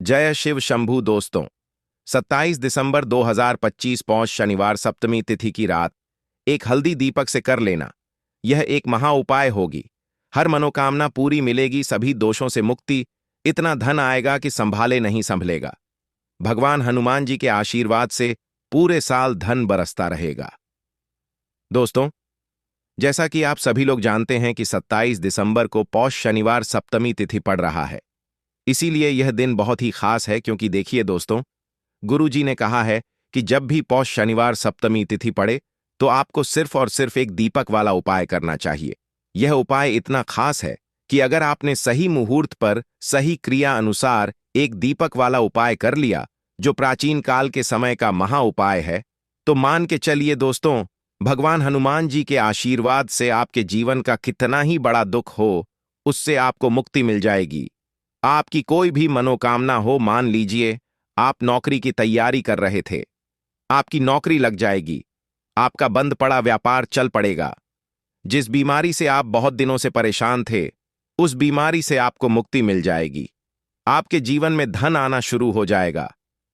जय शिव शंभू दोस्तों। 27 दिसंबर 2025 पौष शनिवार सप्तमी तिथि की रात एक हल्दी दीपक से कर लेना, यह एक महा उपाय होगी। हर मनोकामना पूरी मिलेगी, सभी दोषों से मुक्ति, इतना धन आएगा कि संभाले नहीं संभलेगा। भगवान हनुमान जी के आशीर्वाद से पूरे साल धन बरसता रहेगा। दोस्तों, जैसा कि आप सभी लोग जानते हैं कि 27 दिसंबर को पौष शनिवार सप्तमी तिथि पड़ रहा है। इसीलिए यह दिन बहुत ही खास है, क्योंकि देखिए दोस्तों, गुरुजी ने कहा है कि जब भी पौष शनिवार सप्तमी तिथि पड़े तो आपको सिर्फ और सिर्फ एक दीपक वाला उपाय करना चाहिए। यह उपाय इतना खास है कि अगर आपने सही मुहूर्त पर सही क्रिया अनुसार एक दीपक वाला उपाय कर लिया, जो प्राचीन काल के समय का महा उपाय है, तो मान के चलिए दोस्तों, भगवान हनुमान जी के आशीर्वाद से आपके जीवन का कितना ही बड़ा दुख हो, उससे आपको मुक्ति मिल जाएगी। आपकी कोई भी मनोकामना हो, मान लीजिए आप नौकरी की तैयारी कर रहे थे, आपकी नौकरी लग जाएगी, आपका बंद पड़ा व्यापार चल पड़ेगा। जिस बीमारी से आप बहुत दिनों से परेशान थे, उस बीमारी से आपको मुक्ति मिल जाएगी। आपके जीवन में धन आना शुरू हो जाएगा।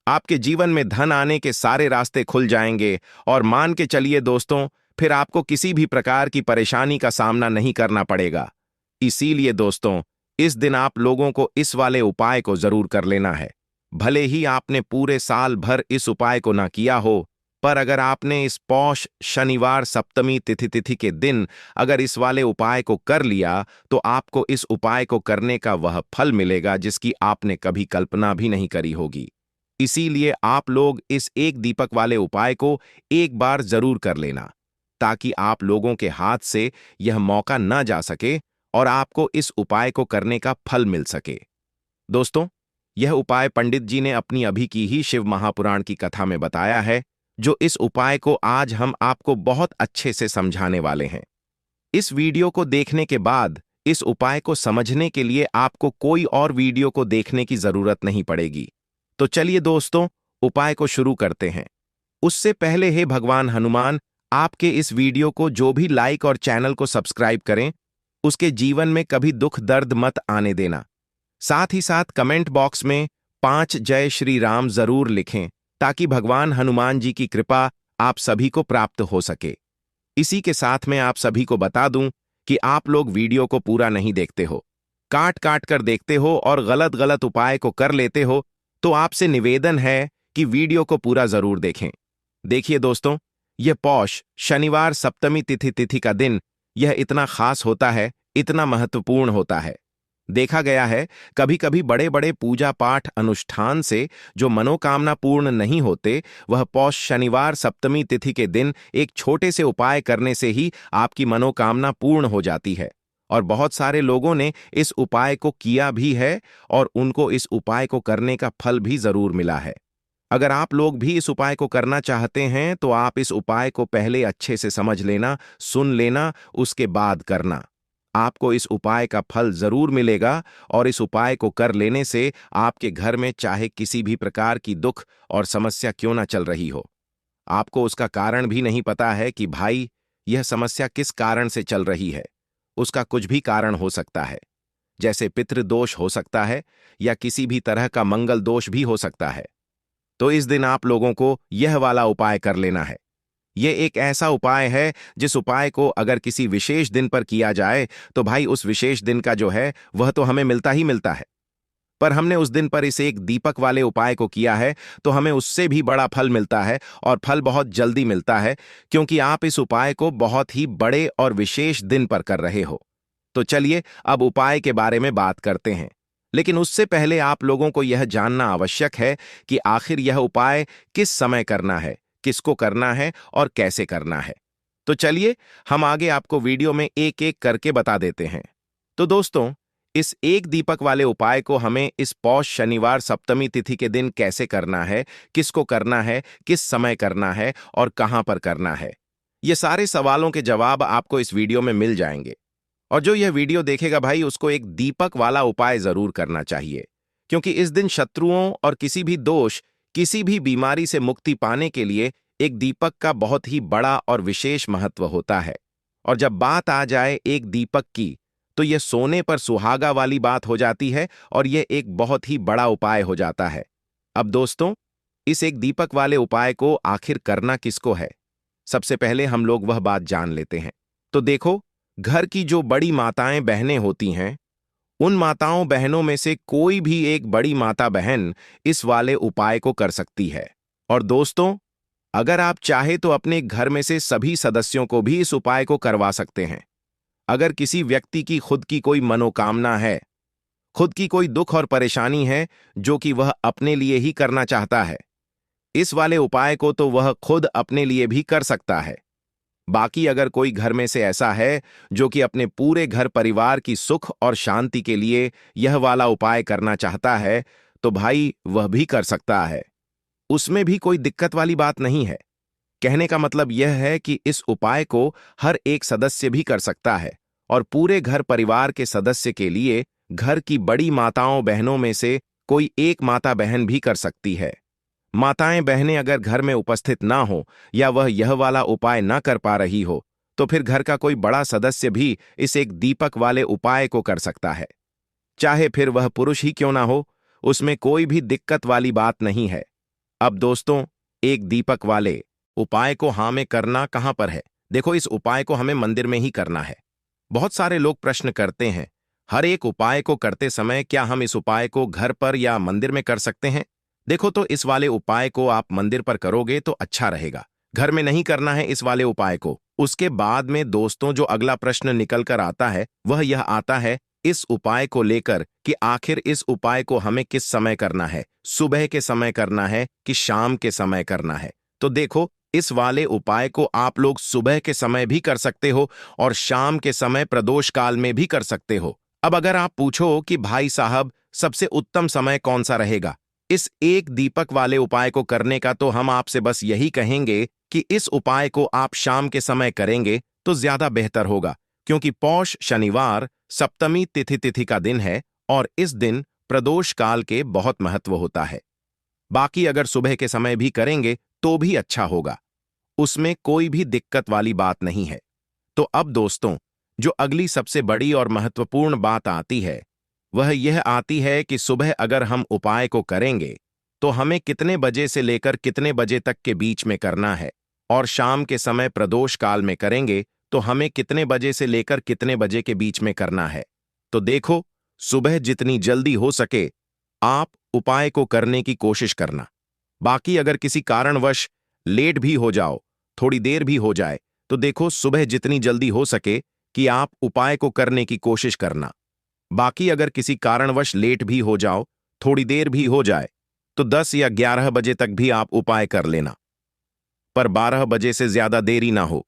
आपके जीवन में धन आने के सारे रास्ते खुल जाएंगे और मान के चलिए दोस्तों, फिर आपको किसी भी प्रकार की परेशानी का सामना नहीं करना पड़ेगा। इसीलिए दोस्तों, इस दिन आप लोगों को इस वाले उपाय को जरूर कर लेना है। भले ही आपने पूरे साल भर इस उपाय को ना किया हो, पर अगर आपने इस पौष शनिवार सप्तमी तिथि के दिन अगर इस वाले उपाय को कर लिया, तो आपको इस उपाय को करने का वह फल मिलेगा जिसकी आपने कभी कल्पना भी नहीं करी होगी। इसीलिए आप लोग इस एक दीपक वाले उपाय को एक बार जरूर कर लेना, ताकि आप लोगों के हाथ से यह मौका न जा सके और आपको इस उपाय को करने का फल मिल सके। दोस्तों, यह उपाय पंडित जी ने अपनी अभी की ही शिव महापुराण की कथा में बताया है, जो इस उपाय को आज हम आपको बहुत अच्छे से समझाने वाले हैं। इस वीडियो को देखने के बाद इस उपाय को समझने के लिए आपको कोई और वीडियो को देखने की जरूरत नहीं पड़ेगी। तो चलिए दोस्तों, उपाय को शुरू करते हैं। उससे पहले हे भगवान हनुमान, आपके इस वीडियो को जो भी लाइक और चैनल को सब्सक्राइब करें, उसके जीवन में कभी दुख दर्द मत आने देना। साथ ही साथ कमेंट बॉक्स में 5 जय श्री राम जरूर लिखें, ताकि भगवान हनुमान जी की कृपा आप सभी को प्राप्त हो सके। इसी के साथ में आप सभी को बता दूं कि आप लोग वीडियो को पूरा नहीं देखते हो, काट काट कर देखते हो और गलत गलत उपाय को कर लेते हो, तो आपसे निवेदन है कि वीडियो को पूरा जरूर देखें। देखिए दोस्तों, यह पौष शनिवार सप्तमी तिथि का दिन यह इतना खास होता है, इतना महत्वपूर्ण होता है। देखा गया है कभी कभी बड़े बड़े पूजा पाठ अनुष्ठान से जो मनोकामना पूर्ण नहीं होते, वह पौष शनिवार सप्तमी तिथि के दिन एक छोटे से उपाय करने से ही आपकी मनोकामना पूर्ण हो जाती है। और बहुत सारे लोगों ने इस उपाय को किया भी है और उनको इस उपाय को करने का फल भी जरूर मिला है। अगर आप लोग भी इस उपाय को करना चाहते हैं, तो आप इस उपाय को पहले अच्छे से समझ लेना, सुन लेना, उसके बाद करना। आपको इस उपाय का फल जरूर मिलेगा और इस उपाय को कर लेने से आपके घर में चाहे किसी भी प्रकार की दुख और समस्या क्यों ना चल रही हो, आपको उसका कारण भी नहीं पता है कि भाई यह समस्या किस कारण से चल रही है। उसका कुछ भी कारण हो सकता है, जैसे पितृदोष हो सकता है या किसी भी तरह का मंगल दोष भी हो सकता है। तो इस दिन आप लोगों को यह वाला उपाय कर लेना है। यह एक ऐसा उपाय है जिस उपाय को अगर किसी विशेष दिन पर किया जाए, तो भाई उस विशेष दिन का जो है वह तो हमें मिलता ही मिलता है। पर हमने उस दिन पर इस एक दीपक वाले उपाय को किया है, तो हमें उससे भी बड़ा फल मिलता है और फल बहुत जल्दी मिलता है, क्योंकि आप इस उपाय को बहुत ही बड़े और विशेष दिन पर कर रहे हो। तो चलिए अब उपाय के बारे में बात करते हैं। लेकिन उससे पहले आप लोगों को यह जानना आवश्यक है कि आखिर यह उपाय किस समय करना है, किसको करना है और कैसे करना है। तो चलिए हम आगे आपको वीडियो में एक एक करके बता देते हैं। तो दोस्तों, इस एक दीपक वाले उपाय को हमें इस पौष शनिवार सप्तमी तिथि के दिन कैसे करना है, किसको करना है, किस समय करना है और कहां पर करना है, ये सारे सवालों के जवाब आपको इस वीडियो में मिल जाएंगे। और जो यह वीडियो देखेगा भाई, उसको एक दीपक वाला उपाय जरूर करना चाहिए, क्योंकि इस दिन शत्रुओं और किसी भी दोष, किसी भी बीमारी से मुक्ति पाने के लिए एक दीपक का बहुत ही बड़ा और विशेष महत्व होता है। और जब बात आ जाए एक दीपक की, तो यह सोने पर सुहागा वाली बात हो जाती है और यह एक बहुत ही बड़ा उपाय हो जाता है। अब दोस्तों, इस एक दीपक वाले उपाय को आखिर करना किसको है? सबसे पहले हम लोग वह बात जान लेते हैं। तो देखो, घर की जो बड़ी माताएं बहनें होती हैं, उन माताओं बहनों में से कोई भी एक बड़ी माता बहन इस वाले उपाय को कर सकती है। और दोस्तों, अगर आप चाहे तो अपने घर में से सभी सदस्यों को भी इस उपाय को करवा सकते हैं। अगर किसी व्यक्ति की खुद की कोई मनोकामना है, खुद की कोई दुख और परेशानी है जो कि वह अपने लिए ही करना चाहता है, इस वाले उपाय को तो वह खुद अपने लिए भी कर सकता है। बाकी अगर कोई घर में से ऐसा है जो कि अपने पूरे घर परिवार की सुख और शांति के लिए यह वाला उपाय करना चाहता है, तो भाई वह भी कर सकता है। उसमें भी कोई दिक्कत वाली बात नहीं है। कहने का मतलब यह है कि इस उपाय को हर एक सदस्य भी कर सकता है और पूरे घर परिवार के सदस्य के लिए घर की बड़ी माताओं बहनों में से कोई एक माता बहन भी कर सकती है। माताएं बहनें अगर घर में उपस्थित ना हो या वह यह वाला उपाय ना कर पा रही हो, तो फिर घर का कोई बड़ा सदस्य भी इस एक दीपक वाले उपाय को कर सकता है। चाहे फिर वह पुरुष ही क्यों ना हो, उसमें कोई भी दिक्कत वाली बात नहीं है। अब दोस्तों, एक दीपक वाले उपाय को हाँ में करना कहां पर है? देखो, इस उपाय को हमें मंदिर में ही करना है। बहुत सारे लोग प्रश्न करते हैं, हर एक उपाय को करते समय क्या हम इस उपाय को घर पर या मंदिर में कर सकते हैं? देखो, तो इस वाले उपाय को आप मंदिर पर करोगे तो अच्छा रहेगा। घर में नहीं करना है इस वाले उपाय को। उसके बाद में दोस्तों, जो अगला प्रश्न निकल कर आता है वह यह आता है इस उपाय को लेकर कि आखिर इस उपाय को हमें किस समय करना है, सुबह के समय करना है कि शाम के समय करना है? तो देखो, इस वाले उपाय को आप लोग सुबह के समय भी कर सकते हो और शाम के समय प्रदोष काल में भी कर सकते हो। अब अगर आप पूछो कि भाई साहब सबसे उत्तम समय कौन सा रहेगा इस एक दीपक वाले उपाय को करने का, तो हम आपसे बस यही कहेंगे कि इस उपाय को आप शाम के समय करेंगे तो ज्यादा बेहतर होगा, क्योंकि पौष शनिवार सप्तमी तिथि का दिन है और इस दिन प्रदोष काल के बहुत महत्व होता है। बाकी अगर सुबह के समय भी करेंगे तो भी अच्छा होगा, उसमें कोई भी दिक्कत वाली बात नहीं है। तो अब दोस्तों, जो अगली सबसे बड़ी और महत्वपूर्ण बात आती है वह यह आती है कि सुबह अगर हम उपाय को करेंगे तो हमें कितने बजे से लेकर कितने बजे तक के बीच में करना है, और शाम के समय प्रदोष काल में करेंगे तो हमें कितने बजे से लेकर कितने बजे के बीच में करना है। तो देखो, सुबह जितनी जल्दी हो सके आप उपाय को करने की कोशिश करना। बाकी अगर किसी कारणवश लेट भी हो जाओ, थोड़ी देर भी हो जाए, तो देखो सुबह जितनी जल्दी हो सके कि आप उपाय को करने की कोशिश करना। बाकी अगर किसी कारणवश लेट भी हो जाओ, थोड़ी देर भी हो जाए, तो 10 या 11 बजे तक भी आप उपाय कर लेना, पर 12 बजे से ज्यादा देरी ना हो।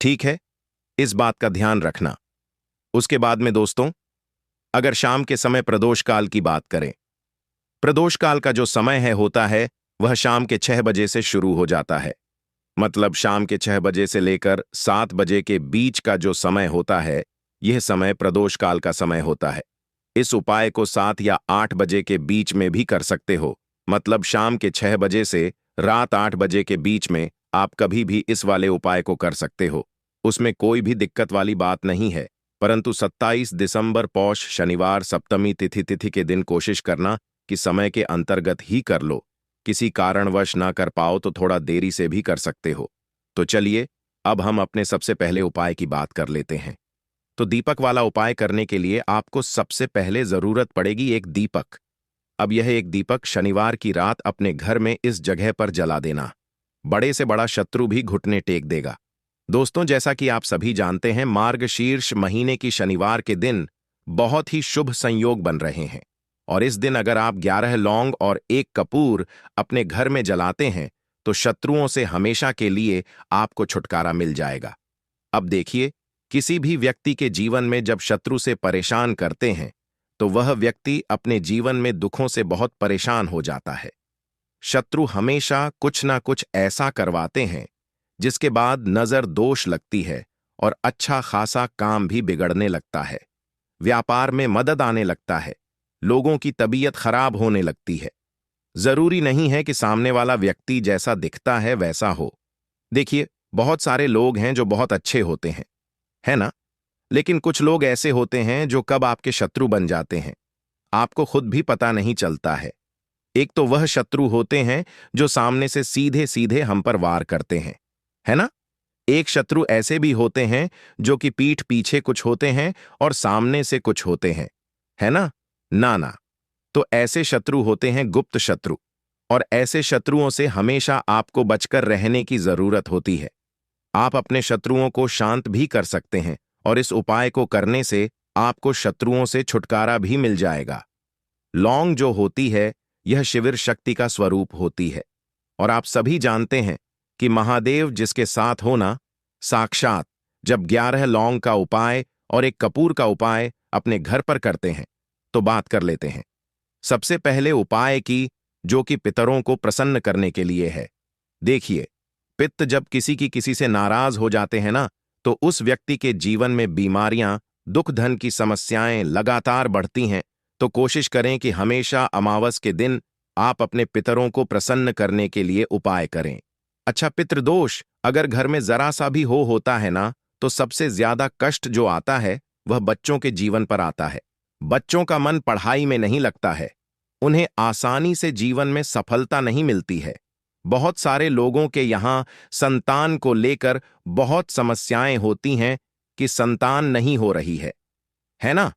ठीक है, इस बात का ध्यान रखना। उसके बाद में दोस्तों, अगर शाम के समय प्रदोष काल की बात करें, प्रदोष काल का जो समय है होता है वह शाम के 6 बजे से शुरू हो जाता है। मतलब शाम के 6 बजे से लेकर 7 बजे के बीच का जो समय होता है, यह समय प्रदोष काल का समय होता है। इस उपाय को 7 या 8 बजे के बीच में भी कर सकते हो। मतलब शाम के 6 बजे से रात 8 बजे के बीच में आप कभी भी इस वाले उपाय को कर सकते हो, उसमें कोई भी दिक्कत वाली बात नहीं है। परंतु 27 दिसंबर पौष शनिवार सप्तमी तिथि के दिन कोशिश करना कि समय के अंतर्गत ही कर लो। किसी कारणवश ना कर पाओ तो थोड़ा देरी से भी कर सकते हो। तो चलिए, अब हम अपने सबसे पहले उपाय की बात कर लेते हैं। तो दीपक वाला उपाय करने के लिए आपको सबसे पहले जरूरत पड़ेगी एक दीपक। अब यह एक दीपक शनिवार की रात अपने घर में इस जगह पर जला देना। बड़े से बड़ा शत्रु भी घुटने टेक देगा। दोस्तों, जैसा कि आप सभी जानते हैं, मार्गशीर्ष महीने की शनिवार के दिन बहुत ही शुभ संयोग बन रहे हैं और इस दिन अगर आप 11 लौंग और 1 कपूर अपने घर में जलाते हैं तो शत्रुओं से हमेशा के लिए आपको छुटकारा मिल जाएगा। अब देखिए, किसी भी व्यक्ति के जीवन में जब शत्रु से परेशान करते हैं तो वह व्यक्ति अपने जीवन में दुखों से बहुत परेशान हो जाता है। शत्रु हमेशा कुछ ना कुछ ऐसा करवाते हैं जिसके बाद नजर दोष लगती है और अच्छा खासा काम भी बिगड़ने लगता है, व्यापार में मदद आने लगता है, लोगों की तबीयत खराब होने लगती है। जरूरी नहीं है कि सामने वाला व्यक्ति जैसा दिखता है वैसा हो। देखिए, बहुत सारे लोग हैं जो बहुत अच्छे होते हैं, है ना? लेकिन कुछ लोग ऐसे होते हैं जो कब आपके शत्रु बन जाते हैं, आपको खुद भी पता नहीं चलता है। एक तो वह शत्रु होते हैं जो सामने से सीधे सीधे हम पर वार करते हैं, है ना? एक शत्रु ऐसे भी होते हैं जो कि पीठ पीछे कुछ होते हैं और सामने से कुछ होते हैं, है ना? ना ना। तो ऐसे शत्रु होते हैं गुप्त शत्रु, और ऐसे शत्रुओं से हमेशा आपको बचकर रहने की जरूरत होती है। आप अपने शत्रुओं को शांत भी कर सकते हैं, और इस उपाय को करने से आपको शत्रुओं से छुटकारा भी मिल जाएगा। लौंग जो होती है, यह शिविर शक्ति का स्वरूप होती है, और आप सभी जानते हैं कि महादेव जिसके साथ होना, साक्षात जब 11 लौंग का उपाय और एक कपूर का उपाय अपने घर पर करते हैं तो बात कर लेते हैं। सबसे पहले उपाय की, जो कि पितरों को प्रसन्न करने के लिए है। देखिए, पित्त जब किसी से नाराज हो जाते हैं ना, तो उस व्यक्ति के जीवन में बीमारियां, दुख, धन की समस्याएं लगातार बढ़ती हैं। तो कोशिश करें कि हमेशा अमावस के दिन आप अपने पितरों को प्रसन्न करने के लिए उपाय करें। अच्छा, पितृदोष अगर घर में जरा सा भी होता है ना, तो सबसे ज्यादा कष्ट जो आता है वह बच्चों के जीवन पर आता है। बच्चों का मन पढ़ाई में नहीं लगता है, उन्हें आसानी से जीवन में सफलता नहीं मिलती है। बहुत सारे लोगों के यहाँ संतान को लेकर बहुत समस्याएं होती हैं कि संतान नहीं हो रही है ना?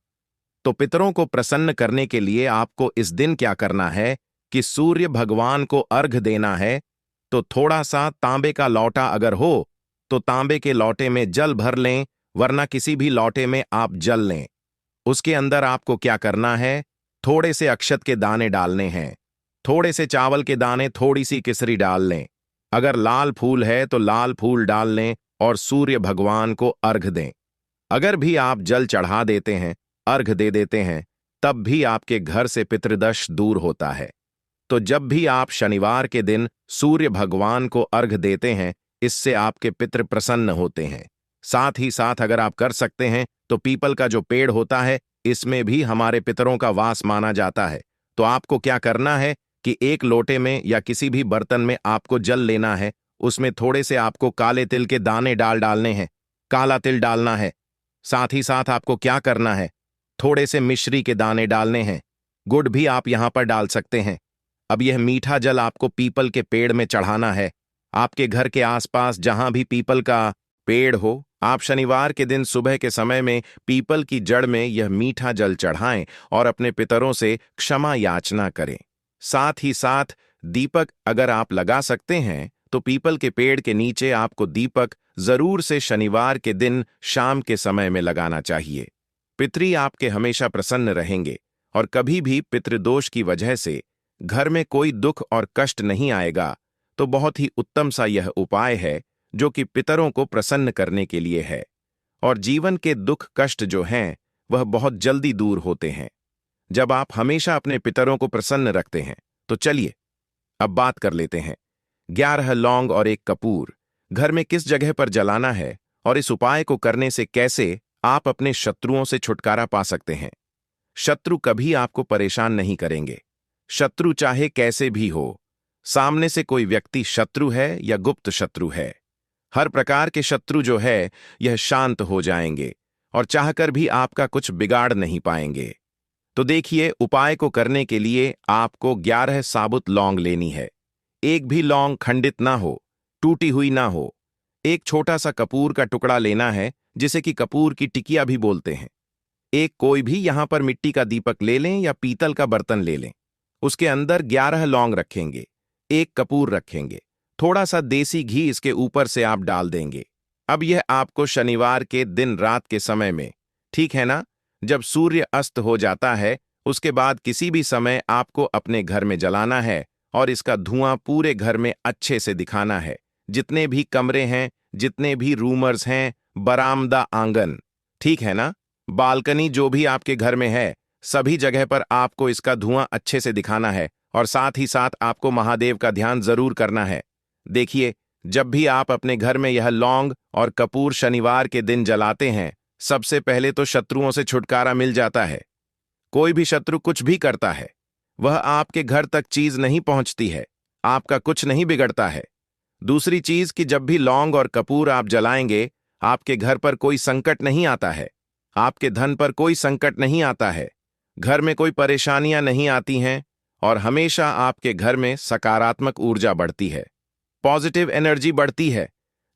तो पितरों को प्रसन्न करने के लिए आपको इस दिन क्या करना है कि सूर्य भगवान को अर्घ देना है। तो थोड़ा सा तांबे का लौटा अगर हो तो तांबे के लौटे में जल भर लें, वरना किसी भी लौटे में आप जल लें। उसके अंदर आपको क्या करना है, थोड़े से अक्षत के दाने डालने हैं, थोड़े से चावल के दाने, थोड़ी सी केसरी डाल लें। अगर लाल फूल है तो लाल फूल डाल लें और सूर्य भगवान को अर्घ दें। अगर भी आप जल चढ़ा देते हैं, अर्घ दे देते हैं, तब भी आपके घर से पितृदोष दूर होता है। तो जब भी आप शनिवार के दिन सूर्य भगवान को अर्घ देते हैं, इससे आपके पितृ प्रसन्न होते हैं। साथ ही साथ अगर आप कर सकते हैं तो पीपल का जो पेड़ होता है, इसमें भी हमारे पितरों का वास माना जाता है। तो आपको क्या करना है कि एक लोटे में या किसी भी बर्तन में आपको जल लेना है, उसमें थोड़े से आपको काले तिल के दाने डालने हैं, काला तिल डालना है। साथ ही साथ आपको क्या करना है, थोड़े से मिश्री के दाने डालने हैं, गुड़ भी आप यहां पर डाल सकते हैं। अब यह मीठा जल आपको पीपल के पेड़ में चढ़ाना है। आपके घर के आसपास जहां भी पीपल का पेड़ हो, आप शनिवार के दिन सुबह के समय में पीपल की जड़ में यह मीठा जल चढ़ाएं और अपने पितरों से क्षमा याचना करें। साथ ही साथ दीपक अगर आप लगा सकते हैं तो पीपल के पेड़ के नीचे आपको दीपक जरूर से शनिवार के दिन शाम के समय में लगाना चाहिए। पितरी आपके हमेशा प्रसन्न रहेंगे और कभी भी पितृदोष की वजह से घर में कोई दुख और कष्ट नहीं आएगा। तो बहुत ही उत्तम सा यह उपाय है जो कि पितरों को प्रसन्न करने के लिए है, और जीवन के दुख कष्ट जो हैं वह बहुत जल्दी दूर होते हैं जब आप हमेशा अपने पितरों को प्रसन्न रखते हैं। तो चलिए अब बात कर लेते हैं 11 लौंग और एक कपूर घर में किस जगह पर जलाना है, और इस उपाय को करने से कैसे आप अपने शत्रुओं से छुटकारा पा सकते हैं। शत्रु कभी आपको परेशान नहीं करेंगे, शत्रु चाहे कैसे भी हो। सामने से कोई व्यक्ति शत्रु है या गुप्त शत्रु है, हर प्रकार के शत्रु जो है यह शांत हो जाएंगे और चाहकर भी आपका कुछ बिगाड़ नहीं पाएंगे। तो देखिए, उपाय को करने के लिए आपको 11 साबुत लौंग लेनी है। एक भी लौंग खंडित ना हो, टूटी हुई ना हो। एक छोटा सा कपूर का टुकड़ा लेना है, जिसे कि कपूर की टिकिया भी बोलते हैं। एक कोई भी यहां पर मिट्टी का दीपक ले लें या पीतल का बर्तन ले लें। उसके अंदर 11 लौंग रखेंगे, एक कपूर रखेंगे, थोड़ा सा देसी घी इसके ऊपर से आप डाल देंगे। अब यह आपको शनिवार के दिन रात के समय में, ठीक है ना, जब सूर्य अस्त हो जाता है, उसके बाद किसी भी समय आपको अपने घर में जलाना है और इसका धुआं पूरे घर में अच्छे से दिखाना है। जितने भी कमरे हैं, जितने भी रूमर्स हैं, बरामदा, आंगन, ठीक है ना, बालकनी जो भी आपके घर में है, सभी जगह पर आपको इसका धुआं अच्छे से दिखाना है। और साथ ही साथ आपको महादेव का ध्यान जरूर करना है। देखिए, जब भी आप अपने घर में यह लौंग और कपूर शनिवार के दिन जलाते हैं, सबसे पहले तो शत्रुओं से छुटकारा मिल जाता है। कोई भी शत्रु कुछ भी करता है, वह आपके घर तक चीज नहीं पहुंचती है, आपका कुछ नहीं बिगड़ता है। दूसरी चीज कि जब भी लौंग और कपूर आप जलाएंगे, आपके घर पर कोई संकट नहीं आता है, आपके धन पर कोई संकट नहीं आता है, घर में कोई परेशानियां नहीं आती हैं और हमेशा आपके घर में सकारात्मक ऊर्जा बढ़ती है, पॉजिटिव एनर्जी बढ़ती है,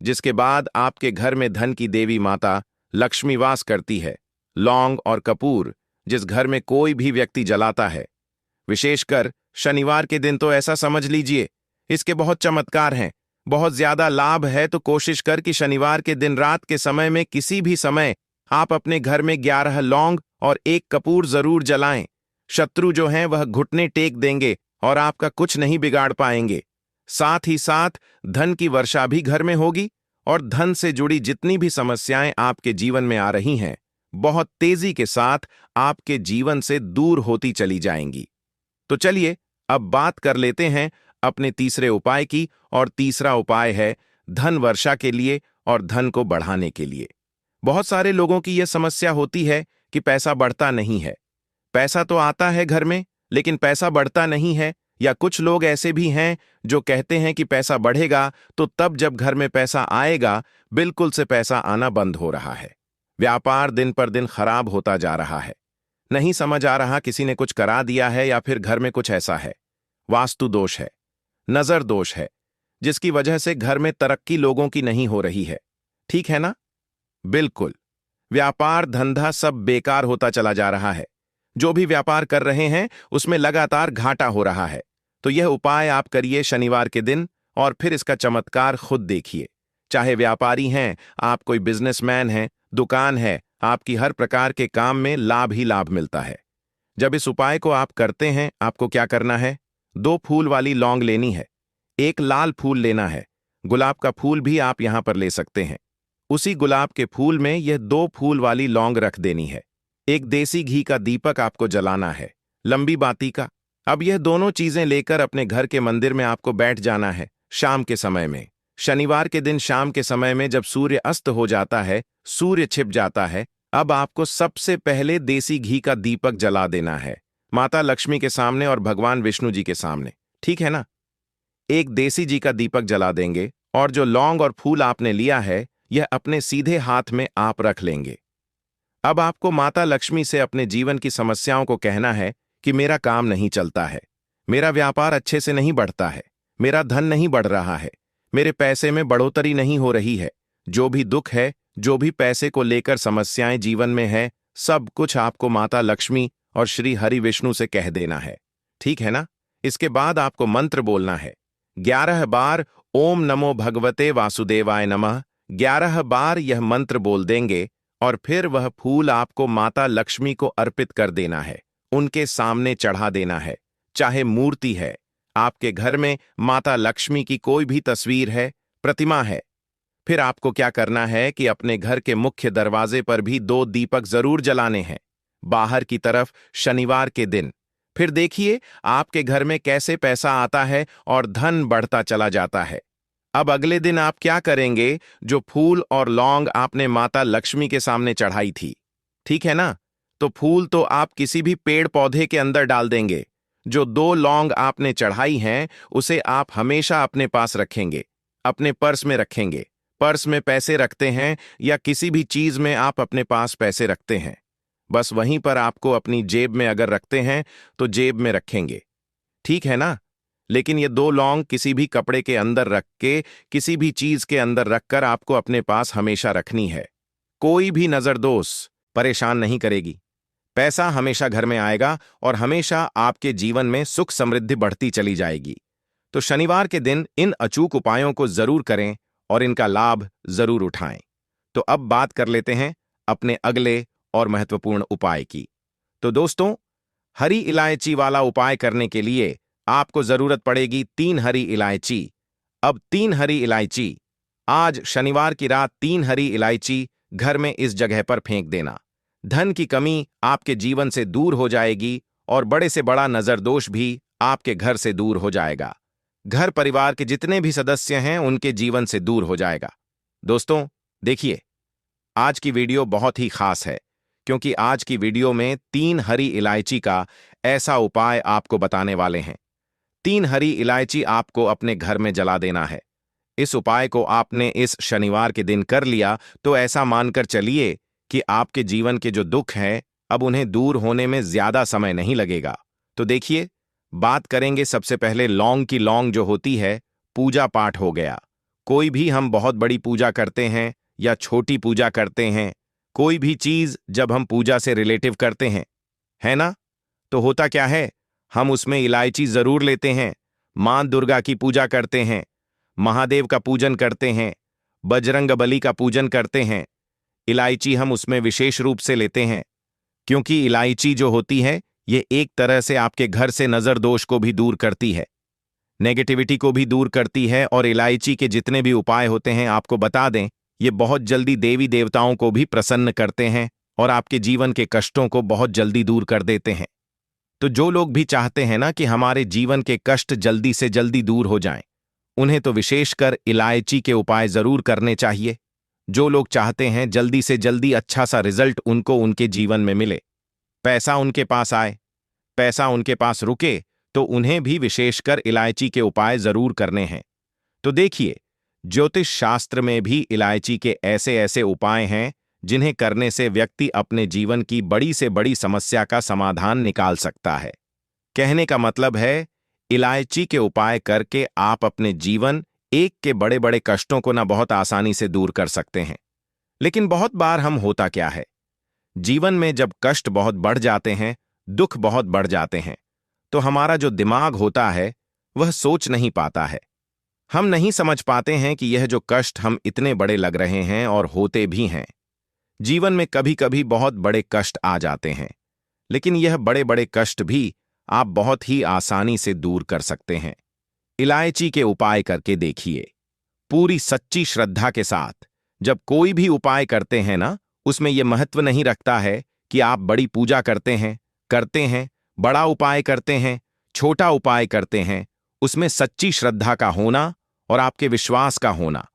जिसके बाद आपके घर में धन की देवी माता लक्ष्मी वास करती है। लौंग और कपूर जिस घर में कोई भी व्यक्ति जलाता है, विशेषकर शनिवार के दिन, तो ऐसा समझ लीजिए इसके बहुत चमत्कार हैं, बहुत ज्यादा लाभ है। तो कोशिश कर कि शनिवार के दिन रात के समय में किसी भी समय आप अपने घर में 11 लौंग और 1 कपूर जरूर जलाएं। शत्रु जो हैं वह घुटने टेक देंगे और आपका कुछ नहीं बिगाड़ पाएंगे। साथ ही साथ धन की वर्षा भी घर में होगी और धन से जुड़ी जितनी भी समस्याएं आपके जीवन में आ रही हैं, बहुत तेजी के साथ आपके जीवन से दूर होती चली जाएंगी। तो चलिए अब बात कर लेते हैं अपने तीसरे उपाय की, और तीसरा उपाय है धन वर्षा के लिए और धन को बढ़ाने के लिए। बहुत सारे लोगों की यह समस्या होती है कि पैसा बढ़ता नहीं है। पैसा तो आता है घर में, लेकिन पैसा बढ़ता नहीं है। या कुछ लोग ऐसे भी हैं जो कहते हैं कि पैसा बढ़ेगा तो तब जब घर में पैसा आएगा, बिल्कुल से पैसा आना बंद हो रहा है। व्यापार दिन पर दिन खराब होता जा रहा है। नहीं समझ आ रहा किसी ने कुछ करा दिया है या फिर घर में कुछ ऐसा है, वास्तु दोष है, नजर दोष है, जिसकी वजह से घर में तरक्की लोगों की नहीं हो रही है। ठीक है ना? बिल्कुल। व्यापार धंधा सब बेकार होता चला जा रहा है। जो भी व्यापार कर रहे हैं उसमें लगातार घाटा हो रहा है। तो यह उपाय आप करिए शनिवार के दिन और फिर इसका चमत्कार खुद देखिए। चाहे व्यापारी हैं, आप कोई बिजनेसमैन हैं, दुकान है, आपकी हर प्रकार के काम में लाभ ही लाभ मिलता है। जब इस उपाय को आप करते हैं, आपको क्या करना है? 2 फूल वाली लौंग लेनी है, 1 लाल फूल लेना है, गुलाब का फूल भी आप यहां पर ले सकते हैं। उसी गुलाब के फूल में यह 2 फूल वाली लौंग रख देनी है। 1 देसी घी का दीपक आपको जलाना है, लंबी बाती का। अब यह दोनों चीजें लेकर अपने घर के मंदिर में आपको बैठ जाना है शाम के समय में। शनिवार के दिन शाम के समय में जब सूर्य अस्त हो जाता है, सूर्य छिप जाता है, अब आपको सबसे पहले देसी घी का दीपक जला देना है, माता लक्ष्मी के सामने और भगवान विष्णु जी के सामने। ठीक है ना? 1 देसी घी का दीपक जला देंगे और जो लौंग और फूल आपने लिया है, यह अपने सीधे हाथ में आप रख लेंगे। अब आपको माता लक्ष्मी से अपने जीवन की समस्याओं को कहना है कि मेरा काम नहीं चलता है, मेरा व्यापार अच्छे से नहीं बढ़ता है, मेरा धन नहीं बढ़ रहा है, मेरे पैसे में बढ़ोतरी नहीं हो रही है। जो भी दुख है, जो भी पैसे को लेकर समस्याएं जीवन में है, सब कुछ आपको माता लक्ष्मी और श्री हरि विष्णु से कह देना है। ठीक है ना? इसके बाद आपको मंत्र बोलना है 11 बार, ओम नमो भगवते वासुदेवाय नमः। 11 बार यह मंत्र बोल देंगे और फिर वह फूल आपको माता लक्ष्मी को अर्पित कर देना है, उनके सामने चढ़ा देना है। चाहे मूर्ति है, आपके घर में माता लक्ष्मी की कोई भी तस्वीर है, प्रतिमा है, फिर आपको क्या करना है कि अपने घर के मुख्य दरवाजे पर भी 2 दीपक जरूर जलाने हैं, बाहर की तरफ शनिवार के दिन। फिर देखिए आपके घर में कैसे पैसा आता है और धन बढ़ता चला जाता है। अब अगले दिन आप क्या करेंगे? जो फूल और लौंग आपने माता लक्ष्मी के सामने चढ़ाई थी, ठीक है ना, तो फूल तो आप किसी भी पेड़ पौधे के अंदर डाल देंगे। जो 2 लौंग आपने चढ़ाई हैं, उसे आप हमेशा अपने पास रखेंगे, अपने पर्स में रखेंगे। पर्स में पैसे रखते हैं या किसी भी चीज में आप अपने पास पैसे रखते हैं, बस वहीं पर आपको अपनी जेब में अगर रखते हैं तो जेब में रखेंगे। ठीक है ना? लेकिन ये 2 लौंग किसी भी कपड़े के अंदर रख के, किसी भी चीज के अंदर रखकर आपको अपने पास हमेशा रखनी है। कोई भी नजरदोष परेशान नहीं करेगी। पैसा हमेशा घर में आएगा और हमेशा आपके जीवन में सुख समृद्धि बढ़ती चली जाएगी। तो शनिवार के दिन इन अचूक उपायों को जरूर करें और इनका लाभ जरूर उठाएं। तो अब बात कर लेते हैं अपने अगले और महत्वपूर्ण उपाय की। तो दोस्तों, हरी इलायची वाला उपाय करने के लिए आपको जरूरत पड़ेगी 3 हरी इलायची। अब 3 हरी इलायची, आज शनिवार की रात 3 हरी इलायची घर में इस जगह पर फेंक देना। धन की कमी आपके जीवन से दूर हो जाएगी और बड़े से बड़ा नजरदोष भी आपके घर से दूर हो जाएगा। घर परिवार के जितने भी सदस्य हैं उनके जीवन से दूर हो जाएगा। दोस्तों देखिए, आज की वीडियो बहुत ही खास है, क्योंकि आज की वीडियो में 3 हरी इलायची का ऐसा उपाय आपको बताने वाले हैं। 3 हरी इलायची आपको अपने घर में जला देना है। इस उपाय को आपने इस शनिवार के दिन कर लिया तो ऐसा मानकर चलिए कि आपके जीवन के जो दुख हैं अब उन्हें दूर होने में ज्यादा समय नहीं लगेगा। तो देखिए, बात करेंगे सबसे पहले लौंग की। लौंग जो होती है, पूजा पाठ हो गया। कोई भी हम बहुत बड़ी पूजा करते हैं या छोटी पूजा करते हैं, कोई भी चीज जब हम पूजा से रिलेटिव करते हैं, है ना, तो होता क्या है, हम उसमें इलायची जरूर लेते हैं। मां दुर्गा की पूजा करते हैं, महादेव का पूजन करते हैं, बजरंगबली का पूजन करते हैं, इलायची हम उसमें विशेष रूप से लेते हैं, क्योंकि इलायची जो होती है ये एक तरह से आपके घर से नजर दोष को भी दूर करती है, नेगेटिविटी को भी दूर करती है। और इलायची के जितने भी उपाय होते हैं, आपको बता दें, ये बहुत जल्दी देवी देवताओं को भी प्रसन्न करते हैं और आपके जीवन के कष्टों को बहुत जल्दी दूर कर देते हैं। तो जो लोग भी चाहते हैं ना कि हमारे जीवन के कष्ट जल्दी से जल्दी दूर हो जाएं, उन्हें तो विशेषकर इलायची के उपाय जरूर करने चाहिए। जो लोग चाहते हैं जल्दी से जल्दी अच्छा सा रिजल्ट उनको उनके जीवन में मिले, पैसा उनके पास आए, पैसा उनके पास रुके, तो उन्हें भी विशेषकर इलायची के उपाय जरूर करने हैं। तो देखिए, ज्योतिष शास्त्र में भी इलायची के ऐसे ऐसे उपाय हैं जिन्हें करने से व्यक्ति अपने जीवन की बड़ी से बड़ी समस्या का समाधान निकाल सकता है। कहने का मतलब है, इलायची के उपाय करके आप अपने जीवन एक के बड़े बड़े कष्टों को ना बहुत आसानी से दूर कर सकते हैं। लेकिन बहुत बार हम होता क्या है, जीवन में जब कष्ट बहुत बढ़ जाते हैं, दुख बहुत बढ़ जाते हैं, तो हमारा जो दिमाग होता है वह सोच नहीं पाता है। हम नहीं समझ पाते हैं कि यह जो कष्ट हम इतने बड़े लग रहे हैं और होते भी हैं। जीवन में कभी कभी बहुत बड़े कष्ट आ जाते हैं, लेकिन यह बड़े बड़े कष्ट भी आप बहुत ही आसानी से दूर कर सकते हैं। इलायची के उपाय करके देखिए, पूरी सच्ची श्रद्धा के साथ। जब कोई भी उपाय करते हैं ना, उसमें यह महत्व नहीं रखता है कि आप बड़ी पूजा करते हैं, बड़ा उपाय करते हैं, छोटा उपाय करते हैं। उसमें सच्ची श्रद्धा का होना और आपके विश्वास का होना,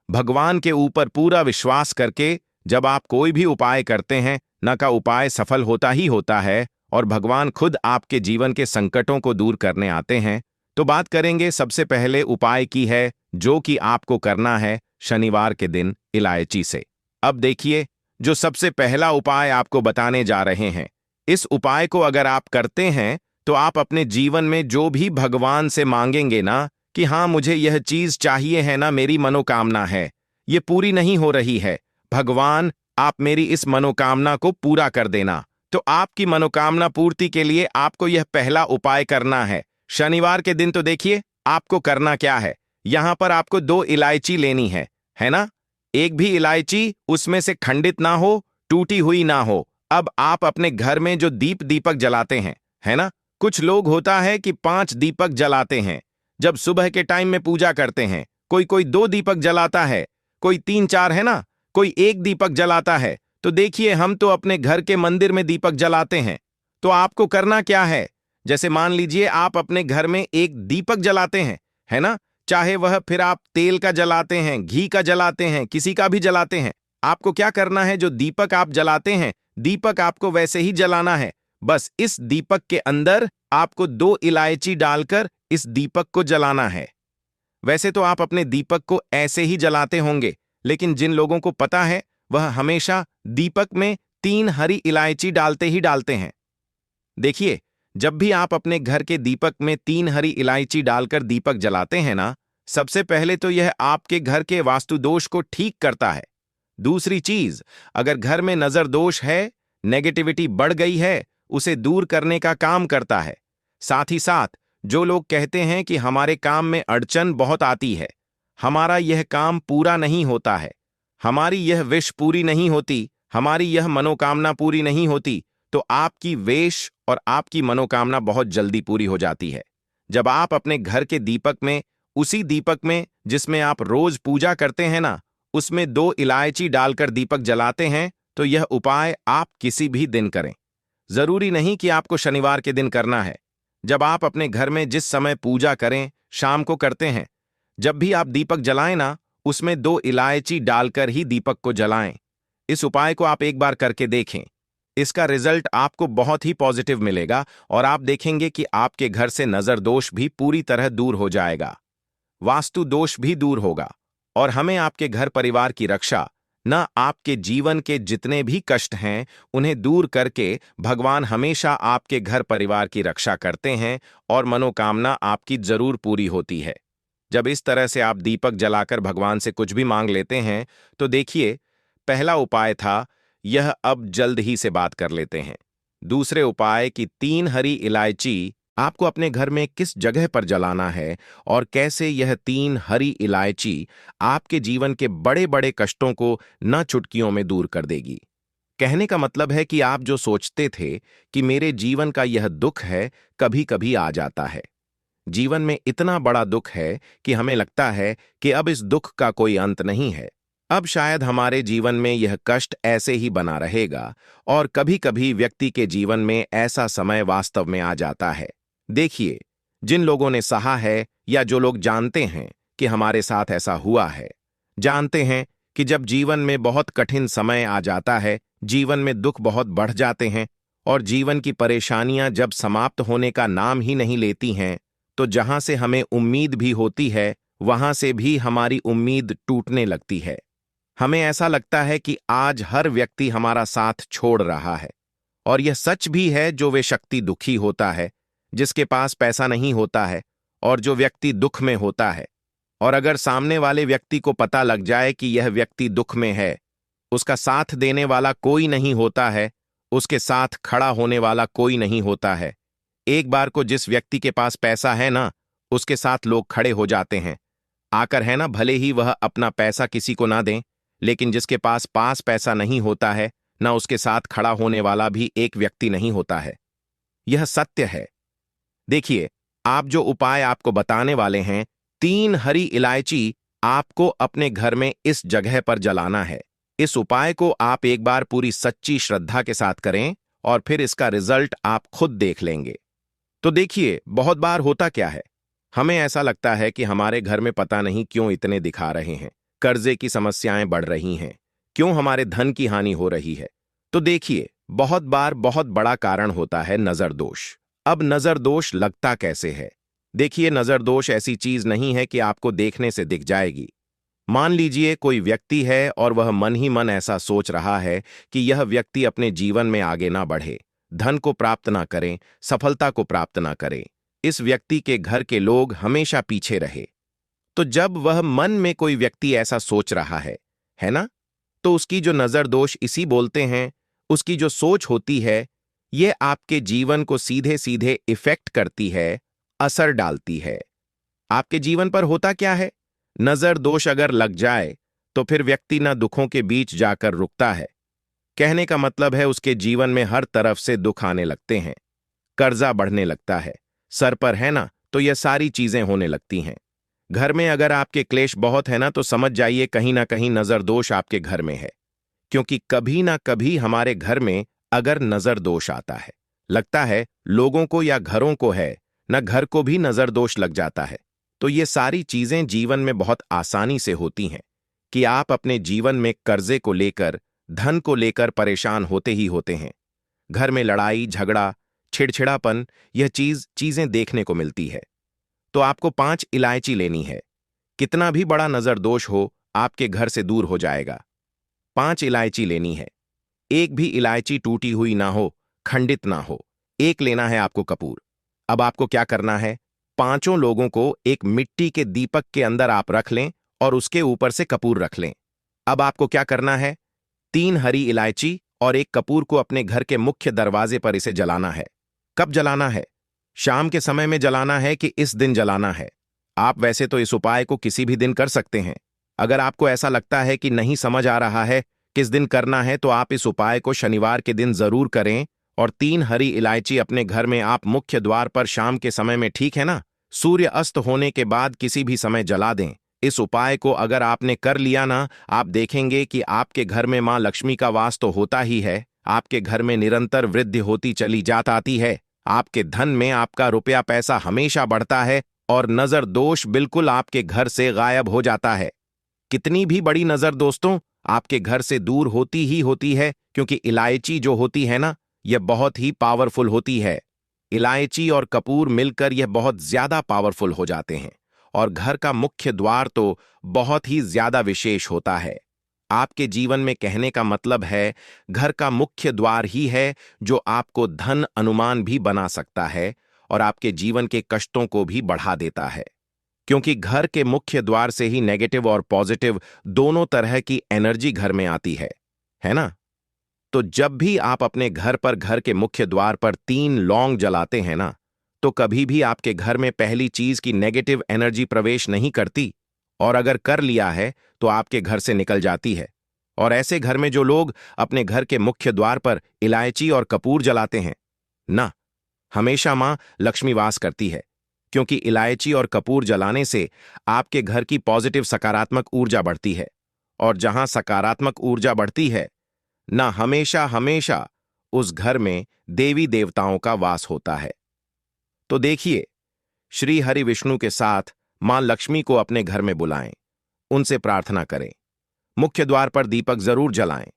भगवान के ऊपर पूरा विश्वास करके जब आप कोई भी उपाय करते हैं न का उपाय सफल होता ही होता है और भगवान खुद आपके जीवन के संकटों को दूर करने आते हैं। तो बात करेंगे सबसे पहले उपाय की है, जो कि आपको करना है शनिवार के दिन इलायची से। अब देखिए, जो सबसे पहला उपाय आपको बताने जा रहे हैं, इस उपाय को अगर आप करते हैं तो आप अपने जीवन में जो भी भगवान से मांगेंगे ना कि हाँ मुझे यह चीज चाहिए है ना, मेरी मनोकामना है, ये पूरी नहीं हो रही है, भगवान आप मेरी इस मनोकामना को पूरा कर देना। तो आपकी मनोकामना पूर्ति के लिए आपको यह पहला उपाय करना है शनिवार के दिन। तो देखिए, आपको करना क्या है, यहां पर आपको 2 इलायची लेनी है ना। एक भी इलायची उसमें से खंडित ना हो, टूटी हुई ना हो। अब आप अपने घर में जो दीपक जलाते हैं, है ना, कुछ लोग होता है कि 5 दीपक जलाते हैं जब सुबह के टाइम में पूजा करते हैं। कोई 2 दीपक जलाता है, कोई 3-4, है ना, कोई 1 दीपक जलाता है। तो देखिए, हम तो अपने घर के मंदिर में दीपक जलाते हैं। तो आपको करना क्या है, जैसे मान लीजिए आप अपने घर में एक दीपक जलाते हैं, है ना, चाहे वह फिर आप तेल का जलाते हैं, घी का जलाते हैं, किसी का भी जलाते हैं। आपको क्या करना है, जो दीपक आप जलाते हैं, दीपक आपको वैसे ही जलाना है। बस इस दीपक के अंदर आपको 2 इलायची डालकर इस दीपक को जलाना है। वैसे तो आप अपने दीपक को ऐसे ही जलाते होंगे, लेकिन जिन लोगों को पता है वह हमेशा दीपक में 3 हरी इलायची डालते ही डालते हैं। देखिए, जब भी आप अपने घर के दीपक में 3 हरी इलायची डालकर दीपक जलाते हैं ना, सबसे पहले तो यह आपके घर के वास्तु दोष को ठीक करता है। दूसरी चीज, अगर घर में नजर दोष है, नेगेटिविटी बढ़ गई है, उसे दूर करने का काम करता है। साथ ही साथ जो लोग कहते हैं कि हमारे काम में अड़चन बहुत आती है, हमारा यह काम पूरा नहीं होता है, हमारी यह विश पूरी नहीं होती, हमारी यह मनोकामना पूरी नहीं होती, तो आपकी वेश और आपकी मनोकामना बहुत जल्दी पूरी हो जाती है। जब आप अपने घर के दीपक में, उसी दीपक में जिसमें आप रोज पूजा करते हैं ना, उसमें 2 इलायची डालकर दीपक जलाते हैं, तो यह उपाय आप किसी भी दिन करें। जरूरी नहीं कि आपको शनिवार के दिन करना है। जब आप अपने घर में जिस समय पूजा करें, शाम को करते हैं, जब भी आप दीपक जलाएं ना, उसमें 2 इलायची डालकर ही दीपक को जलाएं। इस उपाय को आप एक बार करके देखें, इसका रिजल्ट आपको बहुत ही पॉजिटिव मिलेगा और आप देखेंगे कि आपके घर से नजर दोष भी पूरी तरह दूर हो जाएगा, वास्तु दोष भी दूर होगा और हमें आपके घर परिवार की रक्षा, न आपके जीवन के जितने भी कष्ट हैं उन्हें दूर करके भगवान हमेशा आपके घर परिवार की रक्षा करते हैं और मनोकामना आपकी जरूर पूरी होती है। जब इस तरह से आप दीपक जलाकर भगवान से कुछ भी मांग लेते हैं तो देखिए, पहला उपाय था यह, अब जल्द ही से बात कर लेते हैं। दूसरे उपाय की 3 हरी इलायची आपको अपने घर में किस जगह पर जलाना है और कैसे यह 3 हरी इलायची आपके जीवन के बड़े बड़े कष्टों को न चुटकियों में दूर कर देगी। कहने का मतलब है कि आप जो सोचते थे कि मेरे जीवन का यह दुख है, कभी कभी आ जाता है। जीवन में इतना बड़ा दुख है कि हमें लगता है कि अब इस दुख का कोई अंत नहीं है। अब शायद हमारे जीवन में यह कष्ट ऐसे ही बना रहेगा और कभी कभी व्यक्ति के जीवन में ऐसा समय वास्तव में आ जाता है। देखिए, जिन लोगों ने सहा है या जो लोग जानते हैं कि हमारे साथ ऐसा हुआ है, जानते हैं कि जब जीवन में बहुत कठिन समय आ जाता है, जीवन में दुख बहुत बढ़ जाते हैं और जीवन की परेशानियां जब समाप्त होने का नाम ही नहीं लेती हैं, तो जहां से हमें उम्मीद भी होती है वहां से भी हमारी उम्मीद टूटने लगती है। हमें ऐसा लगता है कि आज हर व्यक्ति हमारा साथ छोड़ रहा है। और यह सच भी है, जो वे शक्ति दुखी होता है, जिसके पास पैसा नहीं होता है और जो व्यक्ति दुख में होता है, और अगर सामने वाले व्यक्ति को पता लग जाए कि यह व्यक्ति दुख में है, उसका साथ देने वाला कोई नहीं होता है, उसके साथ खड़ा होने वाला कोई नहीं होता है। एक बार को जिस व्यक्ति के पास पैसा है ना, उसके साथ लोग खड़े हो जाते हैं आकर, है ना, भले ही वह अपना पैसा किसी को ना दें, लेकिन जिसके पास पैसा नहीं होता है ना, उसके साथ खड़ा होने वाला भी एक व्यक्ति नहीं होता है। यह सत्य है। देखिए, आप जो उपाय आपको बताने वाले हैं, 3 हरी इलायची आपको अपने घर में इस जगह पर जलाना है। इस उपाय को आप एक बार पूरी सच्ची श्रद्धा के साथ करें और फिर इसका रिजल्ट आप खुद देख लेंगे। तो देखिए, बहुत बार होता क्या है, हमें ऐसा लगता है कि हमारे घर में पता नहीं क्यों इतने दिखा रहे हैं, कर्जे की समस्याएं बढ़ रही हैं, क्यों हमारे धन की हानि हो रही है। तो देखिए, बहुत बार बहुत बड़ा कारण होता है नजर दोष। अब नजर दोष लगता कैसे है? देखिए, नजर दोष ऐसी चीज नहीं है कि आपको देखने से दिख जाएगी। मान लीजिए कोई व्यक्ति है और वह मन ही मन ऐसा सोच रहा है कि यह व्यक्ति अपने जीवन में आगे ना बढ़े, धन को प्राप्त ना करें, सफलता को प्राप्त ना करें, इस व्यक्ति के घर के लोग हमेशा पीछे रहे। तो जब वह मन में कोई व्यक्ति ऐसा सोच रहा है ना, तो उसकी जो नजर दोष इसी बोलते हैं, उसकी जो सोच होती है, ये आपके जीवन को सीधे सीधे इफेक्ट करती है, असर डालती है। आपके जीवन पर होता क्या है, नजर दोष अगर लग जाए तो फिर व्यक्ति ना दुखों के बीच जाकर रुकता है। कहने का मतलब है उसके जीवन में हर तरफ से दुख आने लगते हैं, कर्जा बढ़ने लगता है, सर पर है ना, तो यह सारी चीजें होने लगती हैं। घर में अगर आपके क्लेश बहुत है ना, तो समझ जाइए कहीं ना कहीं नजर दोष आपके घर में है। क्योंकि कभी ना कभी हमारे घर में अगर नजर दोष आता है, लगता है लोगों को या घरों को है ना, घर को भी नजर दोष लग जाता है, तो ये सारी चीजें जीवन में बहुत आसानी से होती हैं कि आप अपने जीवन में कर्जे को लेकर, धन को लेकर परेशान होते ही होते हैं। घर में लड़ाई झगड़ा, छिड़छिड़ापन, यह चीजें देखने को मिलती है। तो आपको 5 इलायची लेनी है। कितना भी बड़ा नजर दोष हो, आपके घर से दूर हो जाएगा। 5 इलायची लेनी है। एक भी इलायची टूटी हुई ना हो, खंडित ना हो। एक लेना है आपको कपूर। अब आपको क्या करना है, 5 लोगों को एक मिट्टी के दीपक के अंदर आप रख लें और उसके ऊपर से कपूर रख लें। अब आपको क्या करना है, 3 हरी इलायची और एक कपूर को अपने घर के मुख्य दरवाजे पर इसे जलाना है। कब जलाना है? शाम के समय में जलाना है कि इस दिन जलाना है? आप वैसे तो इस उपाय को किसी भी दिन कर सकते हैं। अगर आपको ऐसा लगता है कि नहीं समझ आ रहा है किस दिन करना है, तो आप इस उपाय को शनिवार के दिन जरूर करें और 3 हरी इलायची अपने घर में आप मुख्य द्वार पर शाम के समय में, ठीक है ना, सूर्य अस्त होने के बाद किसी भी समय जला दें। इस उपाय को अगर आपने कर लिया ना, आप देखेंगे कि आपके घर में मां लक्ष्मी का वास तो होता ही है, आपके घर में निरंतर वृद्धि होती चली आती है, आपके धन में आपका रुपया पैसा हमेशा बढ़ता है और नजर दोष बिल्कुल आपके घर से गायब हो जाता है। कितनी भी बड़ी नजर दोस्तों आपके घर से दूर होती ही होती है, क्योंकि इलायची जो होती है ना, यह बहुत ही पावरफुल होती है। इलायची और कपूर मिलकर यह बहुत ज्यादा पावरफुल हो जाते हैं और घर का मुख्य द्वार तो बहुत ही ज्यादा विशेष होता है। आपके जीवन में कहने का मतलब है, घर का मुख्य द्वार ही है जो आपको धन अनुमान भी बना सकता है और आपके जीवन के कष्टों को भी बढ़ा देता है। क्योंकि घर के मुख्य द्वार से ही नेगेटिव और पॉजिटिव दोनों तरह की एनर्जी घर में आती है ना? तो जब भी आप अपने घर पर घर के मुख्य द्वार पर 3 लौंग जलाते हैं ना, तो कभी भी आपके घर में पहली चीज की नेगेटिव एनर्जी प्रवेश नहीं करती, और अगर कर लिया है तो आपके घर से निकल जाती है। और ऐसे घर में जो लोग अपने घर के मुख्य द्वार पर इलायची और कपूर जलाते हैं ना, हमेशा मां लक्ष्मी वास करती है, क्योंकि इलायची और कपूर जलाने से आपके घर की पॉजिटिव सकारात्मक ऊर्जा बढ़ती है, और जहां सकारात्मक ऊर्जा बढ़ती है ना, हमेशा हमेशा उस घर में देवी देवताओं का वास होता है। तो देखिए, श्री हरि विष्णु के साथ मां लक्ष्मी को अपने घर में बुलाएं, उनसे प्रार्थना करें, मुख्य द्वार पर दीपक जरूर जलाएं